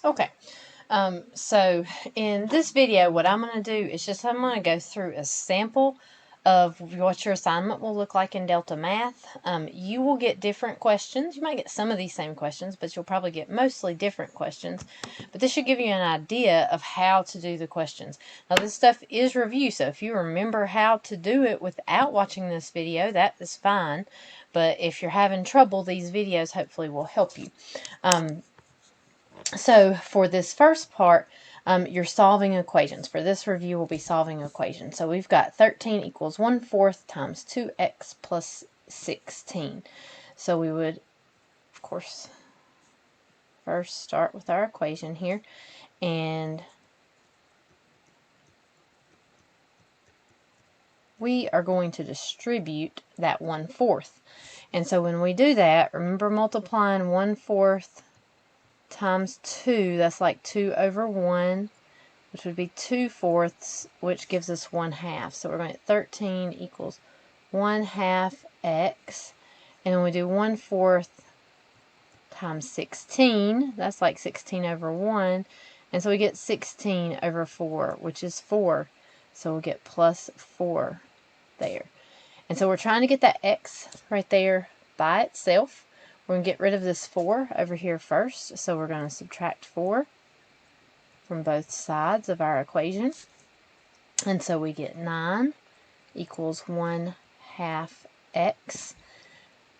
Okay, so in this video, what I'm going to do is I'm going to go through a sample of what your assignment will look like in Delta Math. You will get different questions. You might get some of these same questions, but you'll probably get mostly different questions. But this should give you an idea of how to do the questions. Now, this stuff is review, so if you remember how to do it without watching this video, that is fine. But if you're having trouble, these videos hopefully will help you. So for this first part, you're solving equations. For this review, we'll be solving equations. So we've got 13 equals 1/4 times 2x plus 16. So we would, of course, first start with our equation here. And we are going to distribute that 1/4. And so when we do that, remember multiplying 1/4 times 2, that's like 2 over 1, which would be 2/4, which gives us 1/2. So we're going to 13 equals 1/2 x, and then we do 1/4 times 16, that's like 16 over 1, and so we get 16 over 4, which is 4, so we'll get plus 4 there. And so we're trying to get that x right there by itself. We're going to get rid of this 4 over here first, so we're going to subtract 4 from both sides of our equation. And so we get 9 equals 1/2 x.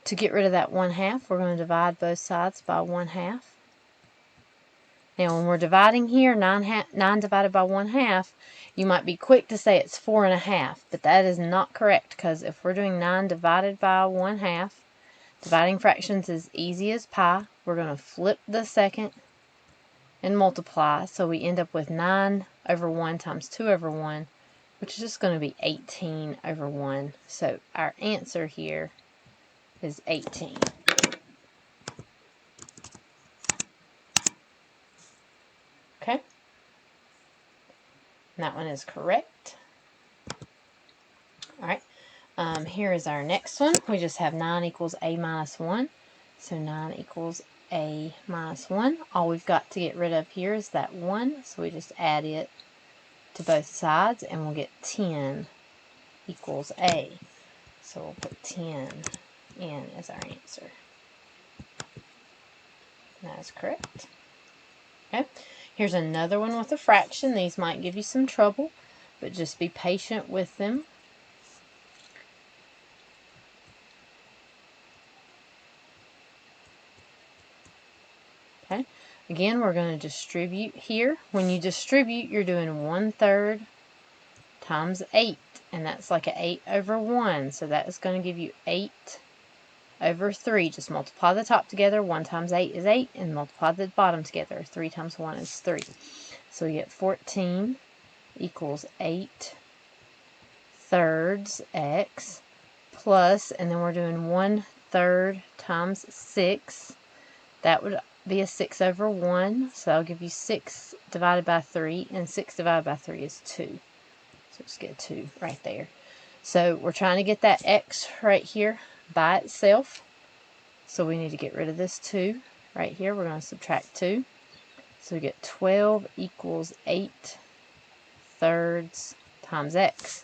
To get rid of that 1/2, we're going to divide both sides by 1/2. Now when we're dividing here, 9 divided by 1/2, you might be quick to say it's 4.5, but that is not correct, because if we're doing 9 divided by 1/2, dividing fractions is easy as pie. We're going to flip the second and multiply, so we end up with 9 over 1 times 2 over 1, which is just going to be 18 over 1. So our answer here is 18. Okay? And that one is correct. Alright, here is our next one. We just have 9 equals a minus 1. So 9 equals a minus 1. All we've got to get rid of here is that 1, so we just add it to both sides, and we'll get 10 equals a. So we'll put 10 in as our answer. And that is correct. Okay, here's another one with a fraction. These might give you some trouble, but just be patient with them. Okay, again, we're going to distribute here. When you distribute, you're doing 1/3 times 8, and that's like an 8 over 1. So that is going to give you 8 over 3. Just multiply the top together. 1 times 8 is 8, and multiply the bottom together. 3 times 1 is 3. So we get 14 equals 8/3 x plus, and then we're doing 1/3 times 6. That would be a 6 over 1, so that'll give you 6 divided by 3, and 6 divided by 3 is 2. So just get a 2 right there. So we're trying to get that x right here by itself, so we need to get rid of this 2 right here. We're going to subtract 2. So we get 12 equals 8/3 times x.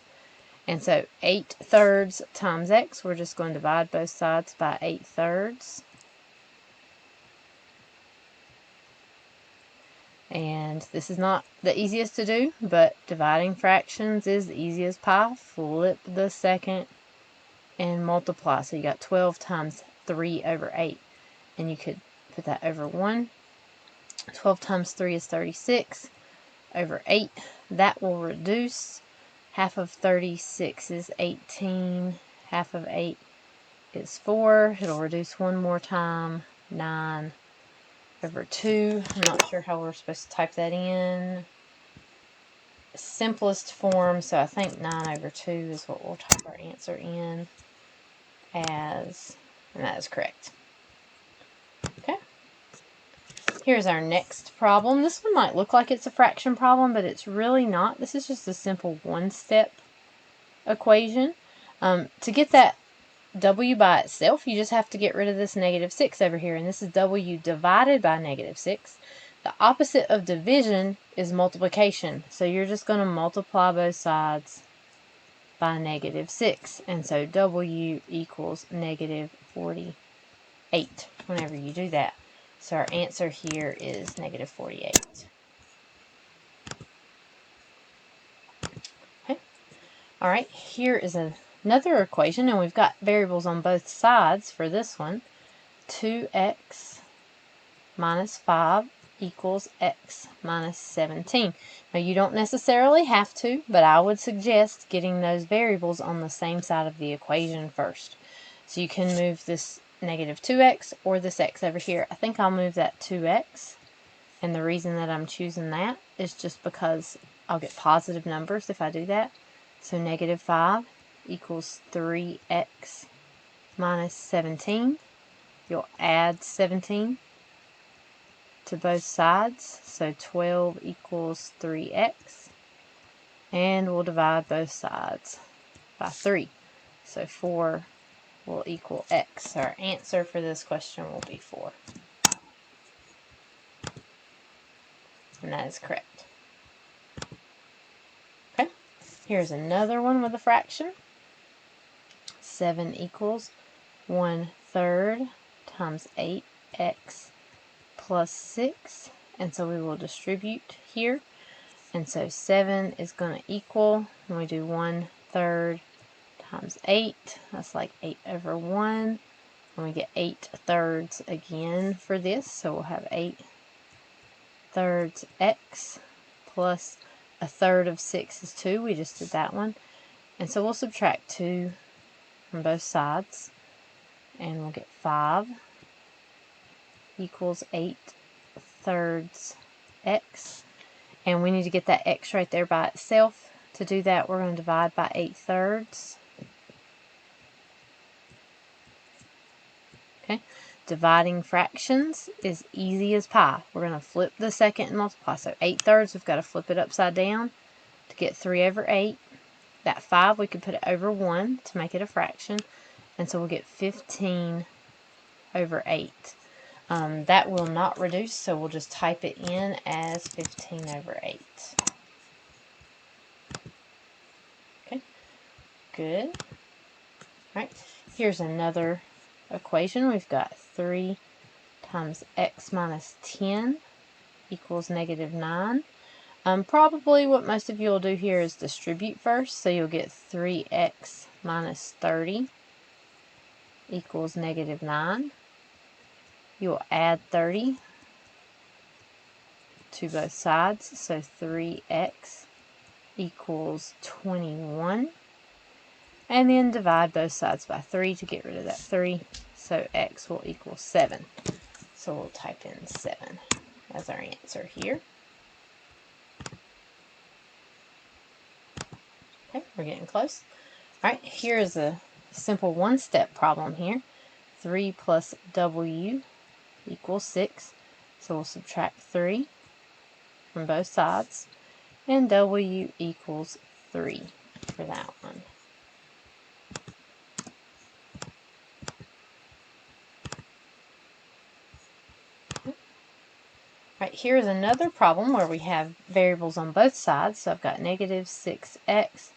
And so 8/3 times x, we're just going to divide both sides by 8/3. And this is not the easiest to do, but dividing fractions is the easiest pie. Flip the second and multiply. So you got 12 times 3 over 8. And you could put that over 1. 12 times 3 is 36 over 8. That will reduce. Half of 36 is 18. Half of 8 is 4. It'll reduce one more time. 9 over 2. I'm not sure how we're supposed to type that in. Simplest form, so I think 9 over 2 is what we'll type our answer in as, and that is correct. Okay. Here's our next problem. This one might look like it's a fraction problem, but it's really not. This is just a simple one-step equation. To get that w by itself, you just have to get rid of this -6 over here, and this is w divided by -6. The opposite of division is multiplication. So you're just going to multiply both sides by -6. And so W equals -48 whenever you do that. So our answer here is -48. Okay. All right, here is another equation, and we've got variables on both sides for this one. 2x minus 5 equals x minus 17. Now you don't necessarily have to, but I would suggest getting those variables on the same side of the equation first. So you can move this -2x or this x over here. I think I'll move that 2x, and the reason that I'm choosing that is just because I'll get positive numbers if I do that. So -5 equals 3x minus 17. You'll add 17 to both sides, so 12 equals 3x, and we'll divide both sides by 3, so 4 will equal x. So our answer for this question will be 4, and that is correct. Okay, here's another one with a fraction. 7 equals 1/3 times 8x plus 6, and so we will distribute here, and so 7 is going to equal, when we do 1/3 times 8, that's like 8/1, and we get 8/3 again for this, so we'll have 8/3 x plus 1/3 of 6 is 2, we just did that one, and so we'll subtract 2 from both sides, and we'll get 5 equals 8/3 x, and we need to get that x right there by itself. To do that, we're going to divide by 8/3. Okay, dividing fractions is easy as pie. We're going to flip the second and multiply. So 8/3, we've got to flip it upside down to get 3/8. That 5, we could put it over 1 to make it a fraction, and so we'll get 15/8. That will not reduce, so we'll just type it in as 15/8. Okay, good. All right, here's another equation. We've got 3 times x minus 10 equals -9. Probably what most of you will do here is distribute first, so you'll get 3x minus 30 equals -9. You'll add 30 to both sides, so 3x equals 21. And then divide both sides by 3 to get rid of that 3, so x will equal 7. So we'll type in 7 as our answer here. Okay, we're getting close. All right, here is a simple one-step problem here. 3 plus w equals 6. So we'll subtract 3 from both sides, and w equals 3 for that one. Right, here's another problem where we have variables on both sides. So I've got -6x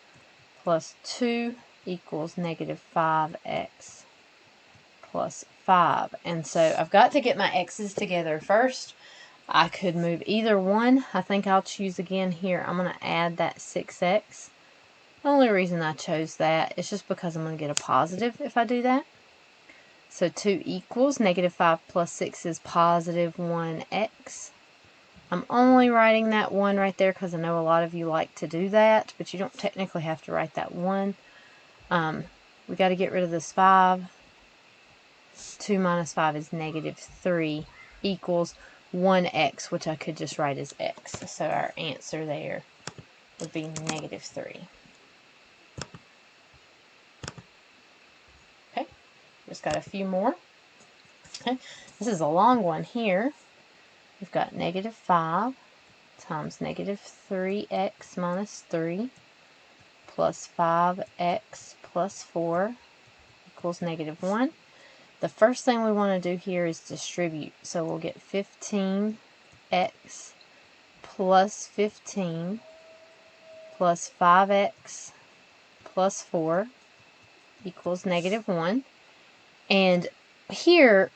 plus 2 equals -5x plus 5. And so I've got to get my x's together first. I could move either one. I think I'll choose again here. I'm going to add that 6x. The only reason I chose that is just because I'm going to get a positive if I do that. So 2 equals -5 plus 6 is positive 1x. I'm only writing that 1 right there because I know a lot of you like to do that, but you don't technically have to write that 1. We got to get rid of this 5. 2 minus 5 is -3 equals 1x, which I could just write as x. So our answer there would be -3. Okay, just got a few more. Okay, this is a long one here. We've got -5 times -3x minus 3 plus 5x plus 4 equals -1. The first thing we want to do here is distribute. So we'll get 15 x plus 15 plus 5x plus 4 equals negative 1. And here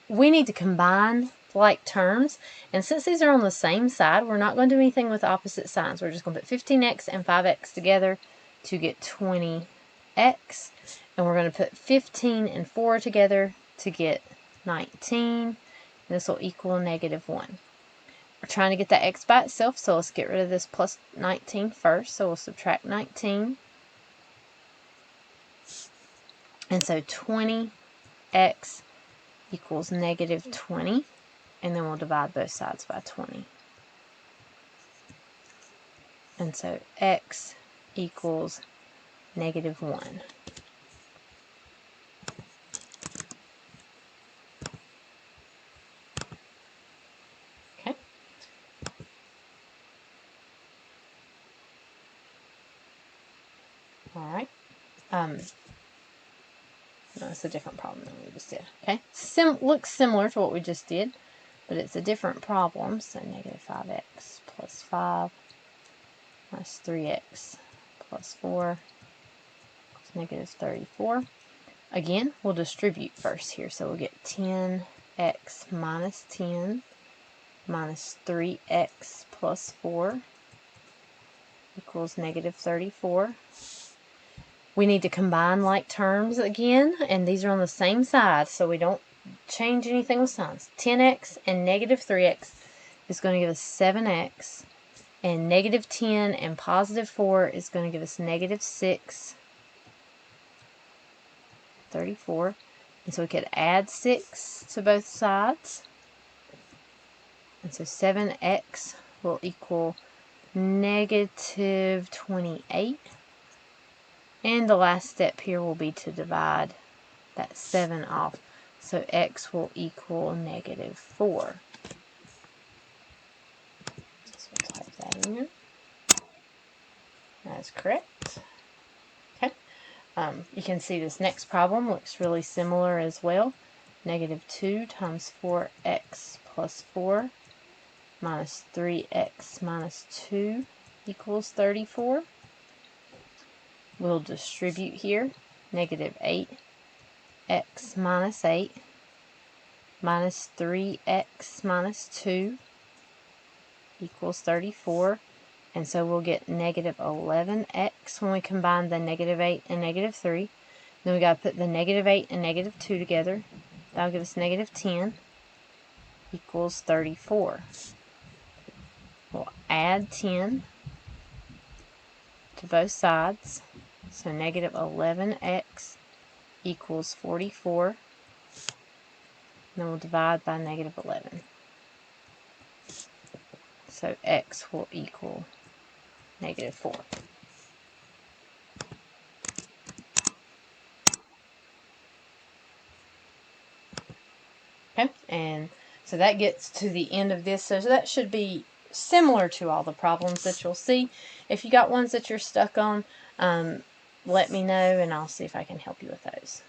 we need to combine like terms, and since these are on the same side, we're not going to do anything with opposite signs. We're just going to put 15x and 5x together to get 20x, and we're going to put 15 and 4 together to get 19, and this will equal negative 1. We're trying to get that x by itself, so let's get rid of this plus 19 first. So we'll subtract 19, and so 20x equals negative 20, and then we'll divide both sides by 20. And so x equals negative 1. Okay. All right. No, it's a different problem than we just did. Okay. Looks similar to what we just did, but it's a different problem. So negative 5x plus 5 minus 3x plus 4 is negative 34. Again, we'll distribute first here. So we'll get 10x minus 10 minus 3x plus 4 equals negative 34. We need to combine like terms again, and these are on the same side, so we don't change anything with signs. 10x and negative 3x is going to give us 7x, and negative 10 and positive 4 is going to give us negative 6, 34. And so we could add 6 to both sides. And so 7x will equal negative 28. And the last step here will be to divide that 7 off. So x will equal negative 4. So we'll type that in there. That's correct. Okay. You can see this next problem looks really similar as well. Negative 2 times 4x plus 4 minus 3x minus 2 equals 34. We'll distribute here. Negative 8x minus 8 minus 3x minus 2 equals 34. And so we'll get negative 11x when we combine the negative 8 and negative 3. Then we got to put the negative 8 and negative 2 together. That'll give us negative 10 equals 34. We'll add 10 to both sides. So negative 11x equals 44. Then we'll divide by negative 11. So x will equal negative 4. Okay, and so that gets to the end of this. So that should be similar to all the problems that you'll see. If you got ones that you're stuck on, let me know and I'll see if I can help you with those.